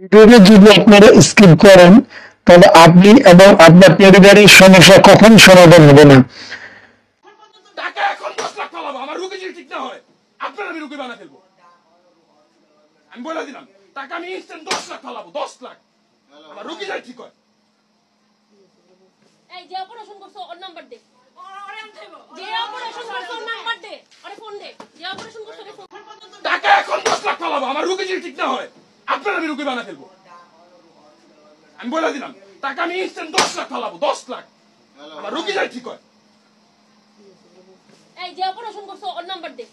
ভিডিওটা যদি আপনারা স্কিপ করেন তাহলে আপনি এবং আপনার পরিবারের সমস্যা কখনো সমাধান হবে না। টাকা এখন 10 লাখ পালাবো, আমার রুগী যদি ঠিক না হয় আপনার আমি রুগী বানা ফেলবো। আমি বলে দিলাম টাকা আমি ইনস্ট্যান্ট 10 লাখ পালাবো, 10 লাখ আমার রুগী যদি ঠিক হয়। এই যে অপারেশন করছো ওর নাম্বার দে, যে অপারেশন করছো ওর নাম্বার দে, আরে ফোন দে, যে অপারেশন করছো ওর ফোন। টাকা এখন 10 লাখ পালাবো, আমার রুগী যদি ঠিক না হয় আপনার আমি রুগী বানা ফেলবো। আমি বলে দিলাম টাকা আমি ইনস্ট্যান্ট 10 লাখ পালাবো, 10 লাখ আমার রুগী যদি ঠিক হয়। এই যে অপারেশন করছো ওর নাম্বার দে,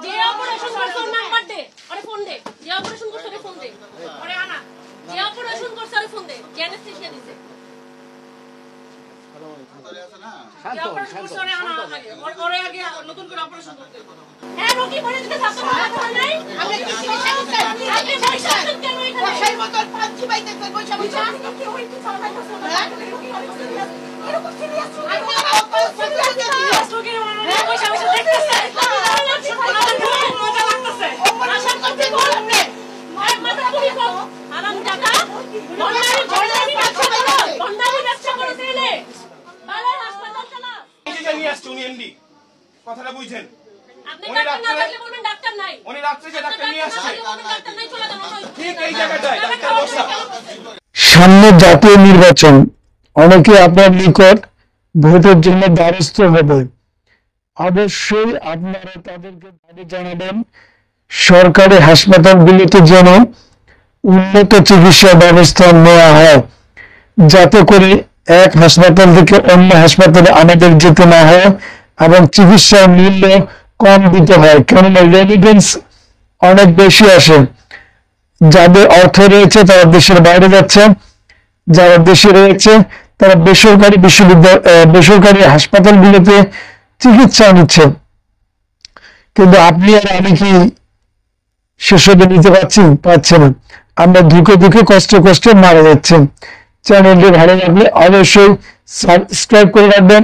যে অপারেশন করছো ওর নাম্বার দে, আরে ফোন দে, যে অপারেশন করছো ওর ফোন দে, আরে আনা, যে অপারেশন করছো ওর ফোন দে, যে অ্যানেসথেসিয়া দিছে। হ্যাঁ রোগী বলে দিতে থাকতো নাই, আপনি কি চিকিৎসা করছেন? আপনি পয়সা আছেন কেন এখানে? সেই মতন পাঁচি পাইতেছে পয়সা পয়সা কি ওই কি চালাইতেছে না এরকম সিরিয়াস আমি আমার সিরিয়াস রোগীর পয়সা পয়সা দেখতেছে মজা লাগতেছে আশা করতে বলনে মাথা পুরি কর আরাম টাকা বন্ডারি ব্যবসা করে দিলে বালা হাসপাতাল চালা। এই যে নিয়ে আসছে উনি এমডি, কথাটা বুঝছেন? আপনি ডাক্তার না থাকলে বলবেন ডাক্তার নাই, উনি রাত্রে যে ডাক্তার নিয়ে আসছে ডাক্তার নাই চলে যান। ঠিক এই জায়গাটায় ডাক্তার বসা। সামনে জাতীয় নির্বাচন, অনেকে আপনার নিকট ভোটের জন্য দ্বারস্থ হবে। অবশ্যই আপনারা তাদেরকে দাবি জানাবেন সরকারি হাসপাতালগুলিতে যেন উন্নত চিকিৎসা ব্যবস্থা নেওয়া হয়, যাতে করে এক হাসপাতাল থেকে অন্য হাসপাতালে আমাদের যেতে না হয় এবং চিকিৎসার মূল্য কম দিতে হয়, কেননা রেমিটেন্স অনেক বেশি আসে। যাদের অর্থ রয়েছে তারা দেশের বাইরে যাচ্ছে, যারা দেশে রয়েছে তারা বেসরকারি বেসরকারি হাসপাতালগুলোতে চিকিৎসা নিচ্ছে। কিন্তু আপনি আর আমি কি সেসবে নিতে পারছি না। আমরা ধুকে ধুকে কষ্টে কষ্টে মারা যাচ্ছে। চ্যানেলটি ভালো লাগলে অবশ্যই সাবস্ক্রাইব করে রাখবেন